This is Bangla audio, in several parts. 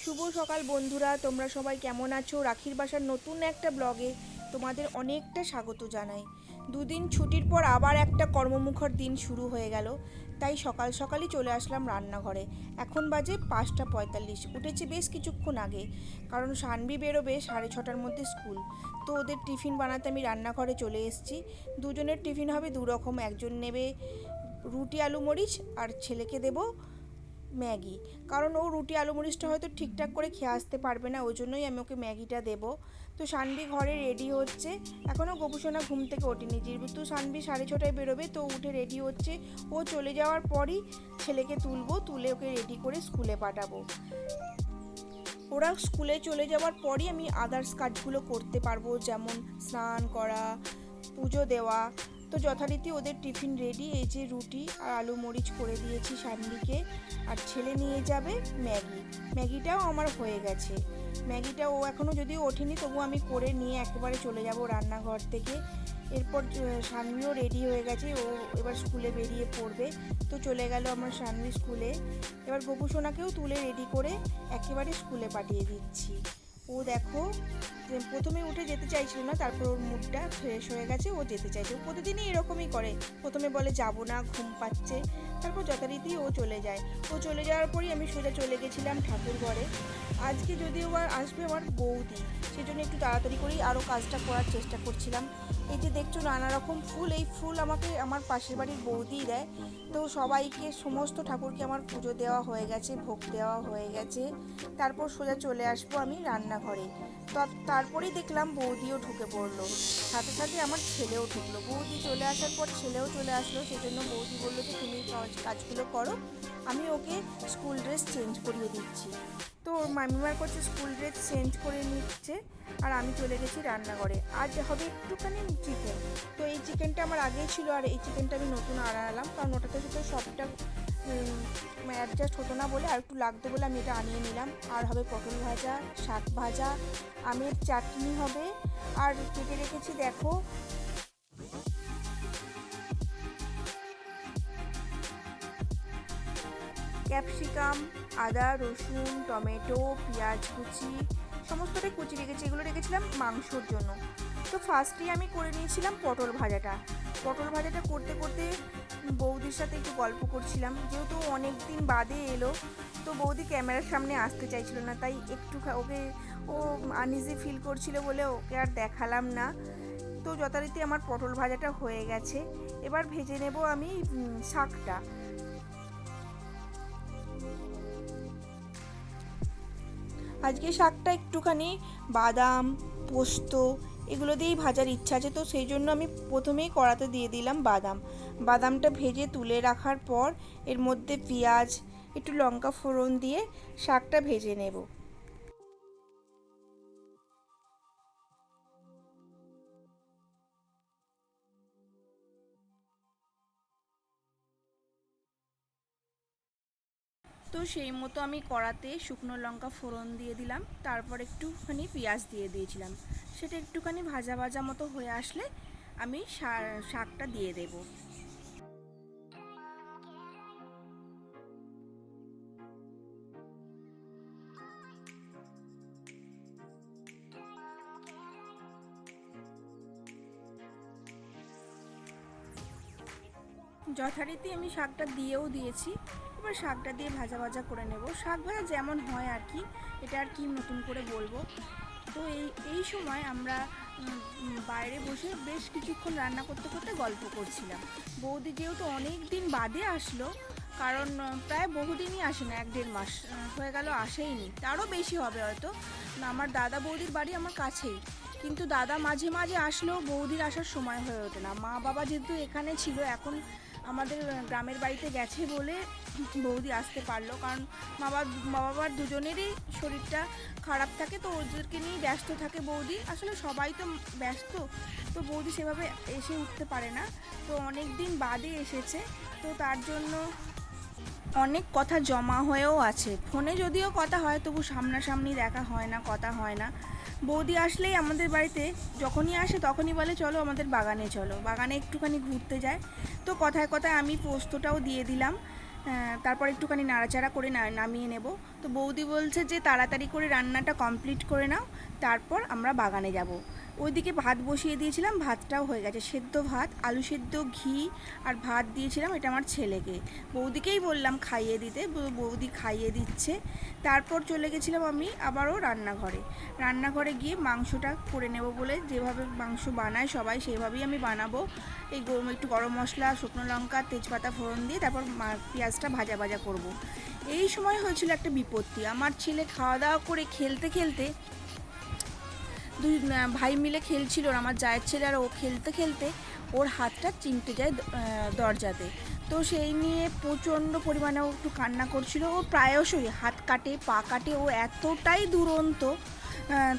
শুভ সকাল বন্ধুরা, তোমরা সবাই কেমন আছো? রাখির বাসার নতুন একটা ব্লগে তোমাদের অনেকটা স্বাগত জানাই। দুদিন ছুটির পর আবার একটা কর্মমুখর দিন শুরু হয়ে গেল, তাই সকাল সকালই চলে আসলাম রান্নাঘরে। এখন বাজে 5:45, উঠেছি বেশ কিছুক্ষণ আগে, কারণ সানভি বেরোবে 6:30টার মধ্যে স্কুল। তো ওদের টিফিন বানাতে আমি রান্নাঘরে চলে এসেছি। দুজনের টিফিন হবে দু রকম, একজন নেবে রুটি আলু মরিচ আর ছেলেকে দেবো ম্যাগি। কারণ ও রুটি আলু মরিচটা হয়তো ঠিকঠাক করে খেয়ে আসতে পারবে না, ওই জন্যই আমি ওকে ম্যাগিটা দেবো। তো সানভি ঘরে রেডি হচ্ছে, এখনও গোপুসোনা ঘুম থেকে ওঠেনি, যেহেতু সানভি 6:30টায় বেরোবে, তো উঠে রেডি হচ্ছে। ও চলে যাওয়ার পরই ছেলেকে তুলে ওকে রেডি করে স্কুলে পাঠাবো। ওরা স্কুলে চলে যাওয়ার পরই আমি আদার্স কাজগুলো করতে পারবো, যেমন স্নান করা, পুজো দেওয়া। তো যথারীতি ওদের টিফিন রেডি, এই যে রুটি আর আলু মরিচ করে দিয়েছি সানভিকে, আর ছেলে নিয়ে যাবে ম্যাগিটাও আমার হয়ে গেছে। ম্যাগিটা ও এখনও যদিও ওঠেনি, তবু আমি করে নিয়ে একেবারে চলে যাব রান্নাঘর থেকে। এরপর সানভিও রেডি হয়ে গেছে, ও এবার স্কুলে বেরিয়ে পড়বে। তো চলে গেল আমার সানভি স্কুলে। এবার গোপুসোনাকেও তুলে রেডি করে একেবারে স্কুলে পাঠিয়ে দিচ্ছি। ও দেখো, প্রথমে উঠে যেতে চাইছিল না, তারপর ওর মুডটা ফ্রেশ হয়ে গেছে, ও যেতে চাইছে। ও প্রতিদিনই এরকমই করে, প্রথমে বলে যাবো না, ঘুম পাচ্ছে, তারপর যথারীতি ও চলে যায়। ও চলে যাওয়ার পরই আমি সোজা চলে গেছিলাম ঠাকুর ঘরে। আজকে যদিও আসবে আমার বৌদি, সেজন্য একটু তাড়াতাড়ি করেই আরও কাজটা করার চেষ্টা করছিলাম। এই যে দেখছো নানা রকম ফুল, এই ফুল আমাকে আমার পাশের বাড়ির বৌদিই দেয়। তো সবাইকে, সমস্ত ঠাকুরকে আমার পুজো দেওয়া হয়ে গেছে, ভোগ দেওয়া হয়ে গেছে। তারপর সোজা চলে আসবো আমি রান্নাঘরে। তারপরেই দেখলাম বৌদিও ঢুকে পড়লো, সাথে সাথে আমার ছেলেও ঢুকলো। বৌদি চলে আসার পর ছেলেও চলে আসলো, সেজন্য বৌদি বললো যে তুমি কাজগুলো করো, আমি ওকে স্কুল ড্রেস চেঞ্জ করিয়ে দিচ্ছি। তো ওর মামিমার করছে, স্কুল ড্রেস চেঞ্জ করে নিচ্ছে, আর আমি চলে গেছি রান্নাঘরে। আজ হবে একটুখানি চিকেন। তো এই চিকেনটা আমার আগেই ছিল, আর এই চিকেনটা আমি নতুন আনালাম, কারণ ওটাতে তো সবটা অ্যাডজাস্ট হতো না বলে, আর একটু লাগতো বলে আমি এটা আনিয়ে নিলাম। আর হবে পটল ভাজা, শাক ভাজা, আমের চাটনি হবে, আর কেটে রেখেছি দেখো ক্যাপসিকাম, আদা রসুন টমেটো পেঁয়াজ কুচি, সমস্তটাই কুচি রেখেছি। এগুলো রেখেছিলাম মাংসর জন্য। তো ফার্স্টেই আমি করে নিয়েছিলাম পটল ভাজাটা করতে করতে বৌদির সাথে একটু গল্প করছিলাম, যেহেতু অনেক দিন বাদে এলো। তো বৌদি ক্যামেরার সামনে আসতে চাইছিল না, তাই একটু ওকে, ও আনইজি ফিল করছিল বলে ওকে আর দেখালাম না। তো যথারীতি আমার পটল ভাজাটা হয়ে গেছে। এবার ভেজে নেব আমি শাকটা। আজকে শাকটা একটুখানি বাদাম, পোস্ত এগুলো দিয়েই ভাজার ইচ্ছা আছে, তো সেই জন্য আমি প্রথমেই কড়াতে দিয়ে দিলাম বাদামটা ভেজে তুলে রাখার পর এর মধ্যে পেঁয়াজ, একটু লঙ্কা ফোড়ন দিয়ে শাকটা ভেজে নেব। তো সেই মতো আমি কড়াতে শুকনো লঙ্কা ফোড়ন দিয়ে দিলাম, তারপর একটুখানি পেঁয়াজ দিয়ে দিয়েছিলাম। সেটা একটুখানি ভাজা ভাজা মতো হয়ে আসলে আমি শাকটা দিয়ে দেব। যথারীতি আমি শাকটা দিয়েও দিয়েছি। এবার শাকটা দিয়ে ভাজা ভাজা করে নেব, শাক ভাজা যেমন হয় আর কি, এটা আর কি নতুন করে বলবো। তো এই সময় আমরা বাইরে বসে বেশ কিছুক্ষণ রান্না করতে করতে গল্প করছিলাম। বৌদি যেহেতু অনেক দিন বাদে আসলো, কারণ প্রায় বহুদিনই আসে না, 1-1.5 মাস হয়ে গেল আসেইনি, তারও বেশি হবে হয়তো। আমার দাদা বৌদির বাড়ি আমার কাছেই, কিন্তু দাদা মাঝে মাঝে আসলেও বৌদির আসার সময় হয়ে ওঠে না। মা বাবা যেহেতু এখানে ছিল, এখন আমাদের গ্রামের বাড়িতে গেছে বলে বৌদি আসতে পারলো, কারণ মা বাবার দুজনেরই শরীরটা খারাপ থাকে, তো ওদেরকে নিয়েই ব্যস্ত থাকে বৌদি। আসলে সবাই তো ব্যস্ত, তো বৌদি সেভাবে এসে উঠতে পারে না। তো অনেক দিন বাদে এসেছে, তো তার জন্য অনেক কথা জমা হয়েও আছে। ফোনে যদিও কথা হয়, তবু সামনাসামনি দেখা হয় না, কথা হয় না। বৌদি আসলেই আমাদের বাড়িতে যখনই আসে তখনই বলে চলো আমাদের বাগানে চলো, বাগানে একটুখানি ঘুরতে যায়। তো কথায় কথায় আমি পোস্তটাও দিয়ে দিলাম, তারপর একটুখানি নাড়াচাড়া করে নামিয়ে নেব। তো বৌদি বলছে যে তাড়াতাড়ি করে রান্নাটা কমপ্লিট করে নাও, তারপর আমরা বাগানে যাব। ওইদিকে ভাত বসিয়ে দিয়েছিলাম, ভাতটাও হয়ে গেছে, সেদ্ধ ভাত, আলু সেদ্ধ, ঘি আর ভাত দিয়েছিলাম, এটা আমার ছেলেকে। বৌদিকেই বললাম খাইয়ে দিতে, বৌদি খাইয়ে দিচ্ছে। তারপর চলে গেছিলাম আমি আবারও রান্নাঘরে গিয়ে মাংসটা করে নেব বলে, যেভাবে মাংস বানায় সবাই সেইভাবেই আমি বানাবো। একটু গরম মশলা, শুকনো লঙ্কা, তেজপাতা ফোড়ন দিয়ে তারপর পেঁয়াজটা ভাজা ভাজা করব। এই সময় হয়েছিল একটা বিপত্তি। আমার ছেলে খাওয়া দাওয়া করে খেলতে খেলতে, দুই ভাই মিলে খেলছিল, আমার জায়ের ছেলে আর ও খেলতে খেলতে ওর হাতটা চিমটে যায় দরজাতে। তো সেই নিয়ে প্রচণ্ড পরিমাণে ও একটু কান্না করছিল। ও প্রায়শই হাত কাটে, পা কাটে, ও এতটাই দুরন্ত।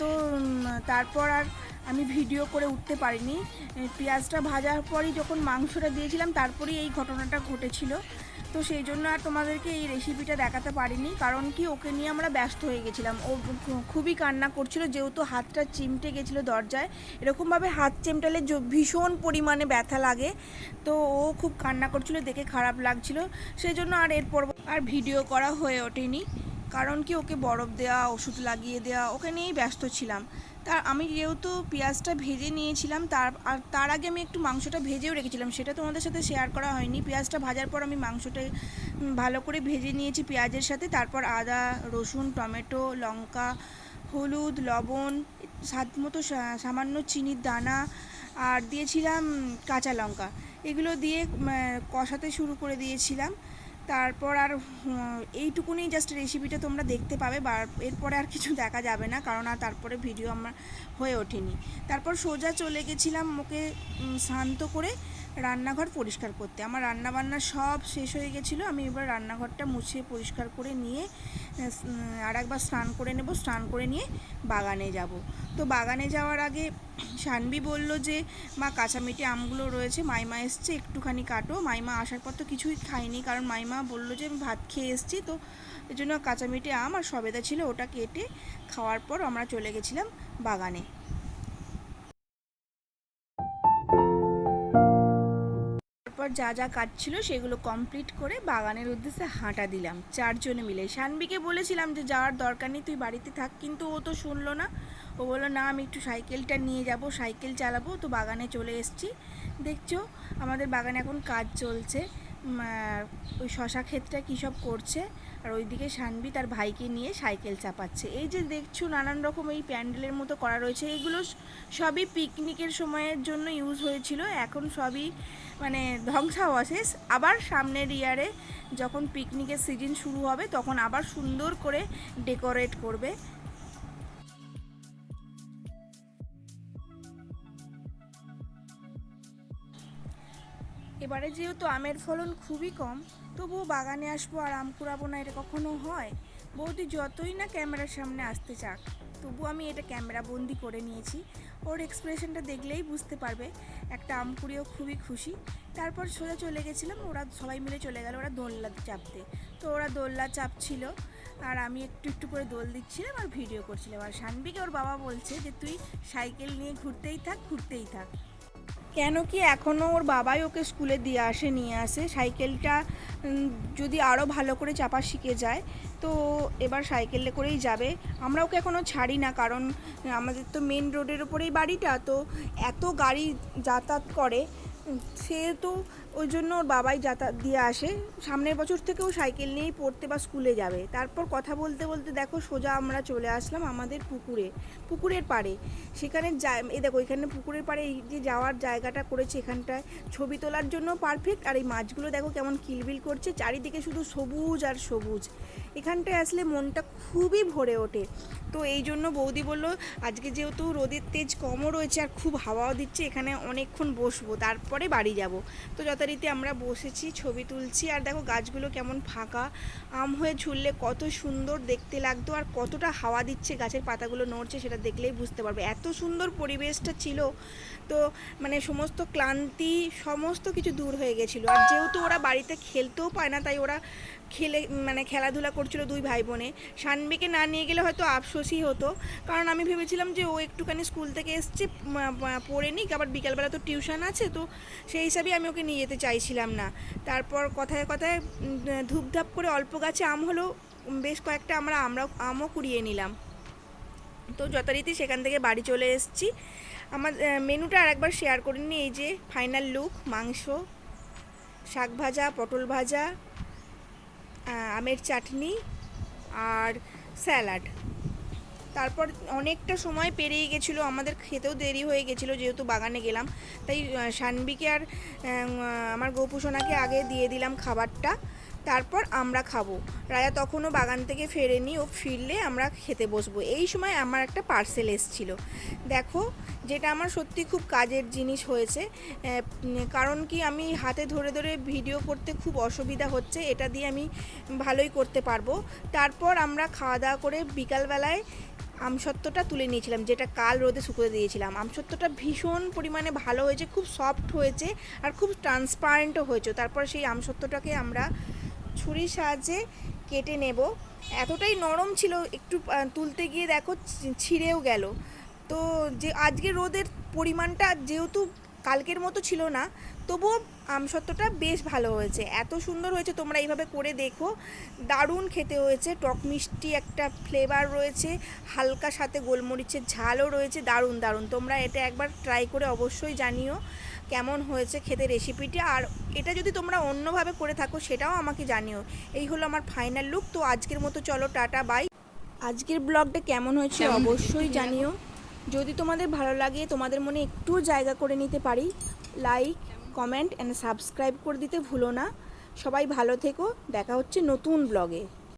তো তারপর আর আমি ভিডিও করে উঠতে পারিনি। পেঁয়াজটা ভাজার পরই যখন মাংসটা দিয়েছিলাম তারপরেই এই ঘটনাটা ঘটেছিল। তো সেই জন্য আর তোমাদেরকে এই রেসিপিটা দেখাতে পারিনি, কারণ কি ওকে নিয়ে আমরা ব্যস্ত হয়ে গেছিলাম। ও খুবই কান্না করছিল, যেহেতু হাতটা চিমটে গেছিলো দরজায়। এরকমভাবে হাত চিমটালে ভীষণ পরিমাণে ব্যথা লাগে। তো ও খুব কান্না করছিল, দেখে খারাপ লাগছিল। সেই জন্য আর এরপর আর ভিডিও করা হয়ে ওঠেনি, কারণ কি ওকে বরফ দেওয়া, ওষুধ লাগিয়ে দেওয়া, ওকে নিয়েই ব্যস্ত ছিলাম। আমি যেহেতু পেঁয়াজটা ভেজে নিয়েছিলাম, তার আগে আমি একটু মাংসটা ভেজেও রেখেছিলাম, সেটা তোমাদের সাথে শেয়ার করা হয়নি। পেঁয়াজটা ভাজার পর আমি মাংসটা ভালো করে ভেজে নিয়েছি পেঁয়াজের সাথে। তারপর আদা, রসুন, টমেটো, লঙ্কা, হলুদ, লবণ, স্বাদ মতো সামান্য চিনির দানা আর দিয়েছিলাম কাঁচা লঙ্কা, এগুলো দিয়ে কষাতে শুরু করে দিয়েছিলাম। তারপর আর এইটুকুনি জাস্ট রেসিপিটা তোমরা দেখতে পাবে, বা এরপরে আর কিছু দেখা যাবে না, কারণ আর তারপরে ভিডিও আমার হয়ে ওঠেনি। তারপর সোজা চলে গেছিলাম ওকে শান্ত করে রান্নাঘর পরিষ্কার করতে। আমার রান্নাবান্না সব শেষ হয়ে গেছিলো। আমি এবার রান্নাঘরটা মুছিয়ে পরিষ্কার করে নিয়ে আর একবার স্নান করে নেব। স্নান করে নিয়ে বাগানে যাব। তো বাগানে যাওয়ার আগে শানবি বলল যে মা কাঁচামিঠে আমগুলো রয়েছে, মাইমা এসছে, একটুখানি কাটো। মাইমা আসার পর তো কিছুই খাইনি, কারণ মাইমা বললো যে আমি ভাত খেয়ে এসেছি। তো এই জন্য কাঁচামিঠে আম আর সবেদা ছিল, ওটা কেটে খাওয়ার পর আমরা চলে গেছিলাম বাগানে। তারপর যা যা কাজ ছিল সেগুলো কমপ্লিট করে বাগানের উদ্দেশ্যে হাঁটা দিলাম চারজনে মিলে। শানবিকে বলেছিলাম যে যাওয়ার দরকার নেই, তুই বাড়িতে থাক, কিন্তু ও তো শুনলো না। ও বললো না আমি একটু সাইকেলটা নিয়ে যাব, সাইকেল চালাবো। তো বাগানে চলে এসেছি। দেখছো আমাদের বাগানে এখন কাজ চলছে, ওই শশা ক্ষেতটা কী সব করছে, আর ওইদিকে শানবি তার ভাইকে নিয়ে সাইকেল চাপাচ্ছে। এই যে দেখছো নানান রকম এই প্যান্ডেলের মতো করা রয়েছে, এইগুলো সবই পিকনিকের সময়ের জন্য ইউজ হয়েছিল, এখন সবই মানে ধ্বংসাবশেষ। আবার সামনের ইয়ারে যখন পিকনিকের সিজন শুরু হবে তখন আবার সুন্দর করে ডেকোরেট করবে। এবারে যেহেতু আমের ফলন খুবই কম, তবুও বাগানে আসবো আর আম কুড়াবো না, এটা কখনো হয়? বৌদি যতই না ক্যামেরার সামনে আসতে চাক, তবু আমি এটা ক্যামেরা বন্দি করে নিয়েছি। ওর এক্সপ্রেশনটা দেখলেই বুঝতে পারবে। একটা আম কুড়িয়েও খুবই খুশি। তারপর সোজা চলে গেছিলাম, ওরা সবাই মিলে চলে গেল ওরা দোলনা চাপতে। তো ওরা দোলনা চাপছিল আর আমি একটু একটু করে দোল দিচ্ছিলাম আর ভিডিও করছিলাম। আর শানবিকে ওর বাবা বলছে যে তুই সাইকেল নিয়ে ঘুরতেই থাক, ঘুরতেই থাক। কেন কি এখনও ওর বাবাই ওকে স্কুলে নিয়ে আসে। সাইকেলটা যদি আরও ভালো করে চাপা শিখে যায় তো এবার সাইকেলে করেই যাবে। আমরা ওকে এখনও ছাড়ি না, কারণ আমাদের তো মেন রোডের ওপরেই বাড়িটা, তো এত গাড়ি যাতায়াত করে, সেহেতু ওই জন্য ওর বাবাই যাতায়াত দিয়ে আসে। সামনের বছর থেকেও সাইকেল নিয়েই পড়তে বা স্কুলে যাবে। তারপর কথা বলতে বলতে দেখো সোজা আমরা চলে আসলাম আমাদের পুকুরের পাড়ে। সেখানে এই দেখো এখানে পুকুরের পাড়ে এই যে যাওয়ার জায়গাটা করেছে, এখানটায় ছবি তোলার জন্য পারফেক্ট। আর এই মাছগুলো দেখো কেমন কিলবিল করছে, চারিদিকে শুধু সবুজ আর সবুজ। এখানটায় আসলে মনটা খুবই ভরে ওঠে। তো এই জন্য বৌদি বলল আজকে যেহেতু রোদের তেজ কমও রয়েছে আর খুব হাওয়াও দিচ্ছে, এখানে অনেকক্ষণ বসবো, তারপরে বাড়ি যাব। তো যথারীতি আমরা বসেছি, ছবি তুলছি। আর দেখো গাছগুলো কেমন ফাঁকা, আম হয়ে ঝুললে কত সুন্দর দেখতে লাগতো, আর কতটা হাওয়া দিচ্ছে, গাছের পাতাগুলো নড়ছে, সেটা দেখলেই বুঝতে পারবে। এত সুন্দর পরিবেশটা ছিল, তো মানে সমস্ত ক্লান্তি সমস্ত কিছু দূর হয়ে গেছিলো। আর যেহেতু ওরা বাড়িতে খেলতেও পায় না, তাই ওরা খেলাধুলা করছিল দুই ভাই বোনে। সানবিকে না নিয়ে গেলে হয়তো আফসোসই হতো, কারণ আমি ভেবেছিলাম যে ও একটুখানি স্কুল থেকে এসছে, পড়ে নিক, আবার বিকালবেলা তো টিউশন আছে, তো সেই হিসাবেই আমি ওকে নিয়ে যেতে চাইছিলাম না। তারপর কথায় কথায় ধূপধাপ করে অল্প গাছে আম হলো, বেশ কয়েকটা আমরা আমও কুড়িয়ে নিলাম। তো যথারীতি সেখান থেকে বাড়ি চলে এসেছি। আমার মেনুটা আরেকবার শেয়ার করে নিই। এই যে ফাইনাল লুক: মাংস, শাক ভাজা, পটল ভাজা, আমের চাটনি আর স্যালাড। তারপর অনেকটা সময় পেরিয়ে গেছিলো, আমাদের খেতেও দেরি হয়ে গেছিলো যেহেতু বাগানে গেলাম। তাই সানবিকে আর আমার গোপুসোনাকে আগে দিয়ে দিলাম খাবারটা, তারপর আমরা খাবো। রায়া তখনও বাগান থেকে ফেরেনি, ও ফিরলে আমরা খেতে বসবো। এই সময় আমার একটা পার্সেল এসেছিলো, দেখো, যেটা আমার সত্যি খুব কাজের জিনিস হয়েছে। কারণ কি, আমি হাতে ধরে ধরে ভিডিও করতে খুব অসুবিধা হচ্ছে, এটা দিয়ে আমি ভালোই করতে পারবো। তারপর আমরা খাওয়া দাওয়া করে বিকালবেলায় আমসত্ত্বটা তুলে নিয়েছিলাম, যেটা কাল রোদে শুকোতে দিয়েছিলাম। আমসত্ত্বটা ভীষণ পরিমাণে ভালো হয়েছে, খুব সফট হয়েছে আর খুব ট্রান্সপারেন্টও হয়েছে। তারপর সেই আমসত্ত্বটাকে আমরা ছুরির সাহায্যে কেটে নেব। এতটাই নরম ছিল, একটু তুলতে গিয়ে দেখো ছিঁড়েও গেল। তো যে আজকে রোদের পরিমাণটা যেহেতু কালকের মতো ছিল না, তবুও আমসত্ত্বটা বেশ ভালো হয়েছে, এত সুন্দর হয়েছে। তোমরা এইভাবে করে দেখো, দারুণ খেতে হয়েছে। টক মিষ্টি একটা ফ্লেভার রয়েছে, হালকা সাথে গোলমরিচের ঝালও রয়েছে, দারুণ দারুণ। তোমরা এটা একবার ট্রাই করে অবশ্যই জানিও কেমন হয়েছে খেতে রেসিপিটি। আর এটা যদি তোমরা অন্যভাবে করে থাকো সেটাও আমাকে জানিও। এই হলো আমার ফাইনাল লুক। তো আজকের মতো চলো, টাটা, বাই। আজকের ব্লগটা কেমন হয়েছে অবশ্যই জানিও। যদি তোমাদের ভালো লাগে, তোমাদের মনে একটু জায়গা করে নিতে পারি, লাইক, কমেন্ট অ্যান্ড সাবস্ক্রাইব করে দিতে ভুলো না। সবাই ভালো থেকো, দেখা হচ্ছে নতুন ব্লগে।